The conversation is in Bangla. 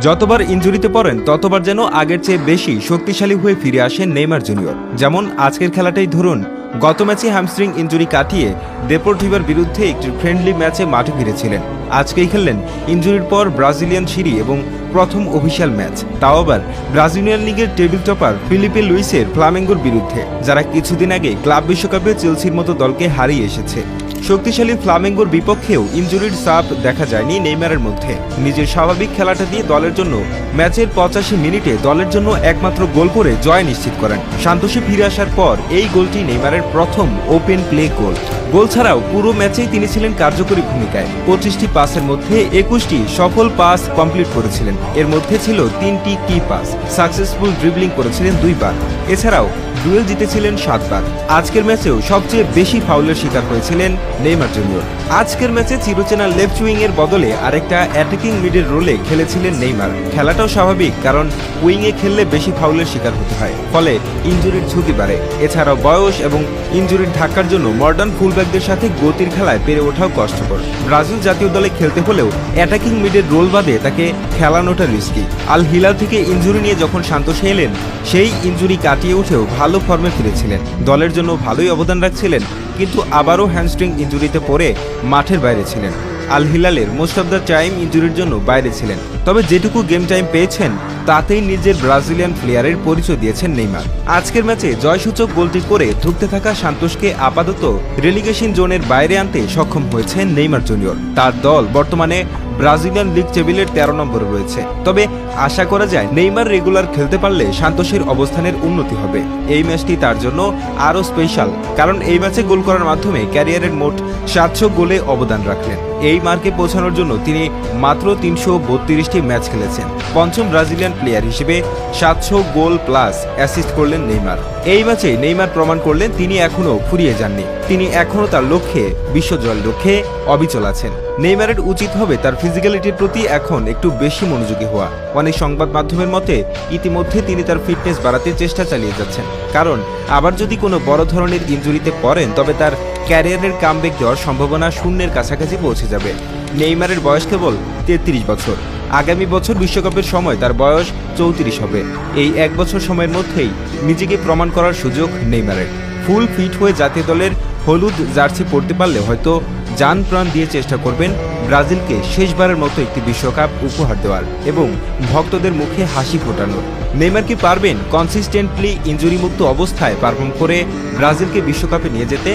যতবার ইনজুরিতে পড়েন ততবার যেন আগের চেয়ে বেশি শক্তিশালী হয়ে ফিরে আসেন নেইমার জুনিয়র। যেমন আজকের খেলাটাই ধরুন, গত ম্যাচে হ্যামস্ট্রিং ইনজুরি কাটিয়ে দেপোর্টিভোর বিরুদ্ধে একটি ফ্রেন্ডলি ম্যাচে মাঠে ফিরেছিলেন। আজকেই খেললেন ইনজুরির পর ব্রাজিলিয়ান সিরি এবং প্রথম অফিসিয়াল ম্যাচ, তাও আবার ব্রাজিলিয়ান লিগের টেবিল টপার ফিলিপে লুইসের ফ্লামেঙ্গোর বিরুদ্ধে, যারা কিছুদিন আগে ক্লাব বিশ্বকাপে চেলসির মতো দলকে হারিয়ে এসেছে। শক্তিশালী ফ্লামেঙ্গোর বিপক্ষেও ইনজুরির চাপ দেখা যায়নি নেইমারের মধ্যে। নিজের স্বাভাবিক খেলাটা দিয়ে দলের জন্য ম্যাচের 85 মিনিটে দলের জন্য একমাত্র গোল করে জয় নিশ্চিত করেন। সান্তোসে ফিরে আসার পর এই গোলটি নেইমারের প্রথম ওপেন প্লে গোল। গোল ছাড়াও পুরো ম্যাচেই তিনি ছিলেন কার্যকরী ভূমিকায়। 25টি পাসের মধ্যে 21টি সফল পাস কমপ্লিট করেছিলেন। এর মধ্যে ছিল 3টি কি পাস। সাকসেসফুল ড্রিবলিং করেছিলেন 2 বার। এছাড়াও ডুয়েল জিতেছিলেন 7 বার। আজকের ম্যাচেও সবচেয়ে বেশি ফাউলের শিকার হয়েছিলেন নেইমার জুনিয়র। আজকের ম্যাচে চিরচেনা লেফট উইং এর বদলে আরেকটা অ্যাটাকিং মিডের রোলে খেলেছিলেন নেইমার। খেলাটাও স্বাভাবিক, কারণ উইংয়ে খেললে বেশি ফাউলের শিকার হতে হয়, ফলে ইনজুরির ঝুঁকি বাড়ে। এছাড়াও বয়স এবং ইনজুরির ধাক্কার জন্য মডার্ন ফুলব্যাকদের সাথে গতির খেলায় পেরে ওঠাও কষ্টকর। ব্রাজিল জাতীয় দলে খেলতে হলেও অ্যাটাকিং মিডের রোল বাদে তাকে খেলানোটা রিস্কি। আল হিলাল থেকে ইনজুরি নিয়ে যখন সান্তোসে এলেন, সেই ইনজুরি কাটিয়ে উঠেও ভালো ফর্মে ফিরেছিলেন। দলের জন্য ভালোই অবদান রাখছিলেন, কিন্তু আবারও হ্যামস্ট্রিং ইনজুরিতে পড়ে মাঠের বাইরে ছিলেন। আল হিলালের মোস্ট অব দ্য টাইম ইনজুরির জন্য বাইরে ছিলেন। তবে যেটুকু গেম টাইম পেয়েছেন তাতেই নিজের ব্রাজিলিয়ান প্লেয়ারের পরিচয় দিয়েছেন নেইমার। আজকের ম্যাচে জয়সূচক গোলটি করে ধুঁকতে থাকা সান্তোসকে আপাতত রেলিগেশন জোনের বাইরে আনতে সক্ষম হয়েছেন নেইমার জুনিয়র। তার দল বর্তমানে ব্রাজিলিয়ান লিগ টেবিলের 13 নম্বরে রয়েছে। তবে আশা করা যায় নেইমার রেগুলার খেলতে পারলে সান্তোসের অবস্থানের উন্নতি হবে। এই ম্যাচটি তার জন্য আরও স্পেশাল, কারণ এই ম্যাচে গোল করার মাধ্যমে ক্যারিয়ারের মোট 700 গোলে অবদান রাখলেন। এই মার্কে পৌঁছানোর জন্য তিনি মাত্র 332টি ম্যাচ খেলেছেন। পঞ্চম ব্রাজিলিয়ান প্লেয়ার হিসেবে 700 গোল প্লাস অ্যাসিস্ট করলেন নেইমার। এই ম্যাচে নেইমার প্রমাণ করলেন তিনি এখনও ফুরিয়ে যাননি। তিনি এখনও তার লক্ষ্যে, বিশ্বজয়ের লক্ষ্যে অবিচল আছেন। নেইমারের উচিত হবে তার ফিজিক্যালিটির প্রতি এখন একটু বেশি মনোযোগী হওয়া। অনেক সংবাদ মাধ্যমের মতে ইতিমধ্যে তিনি তার ফিটনেস বাড়াতে চেষ্টা চালিয়ে যাচ্ছেন, কারণ আবার যদি কোনো বড় ধরনের ইনজুরিতে পড়েন তবে তার ক্যারিয়ারের কামব্যাক দেওয়ার সম্ভাবনা শূন্যের কাছাকাছি পৌঁছে যাবে। নেইমারের বয়স কেবল 33 বছর। আগামী বছর বিশ্বকাপের সময় তার বয়স 34 হবে। এই 1 বছর সময়ের মধ্যেই নিজেকে প্রমাণ করার সুযোগ নেইমারের। ফুল ফিট হয়ে জাতীয় দলের হলুদ জার্সি পরতে পারলে হয়তো জান প্রাণ দিয়ে চেষ্টা করবেন ব্রাজিলকে শেষবারের মতো একটি বিশ্বকাপ উপহার দেওয়ার এবং ভক্তদের মুখে হাসি ফোটানোর। নেইমার কি পারবেন কনসিস্টেন্টলি ইনজুরি মুক্ত অবস্থায় পারফর্ম করে ব্রাজিলকে বিশ্বকাপে নিয়ে যেতে?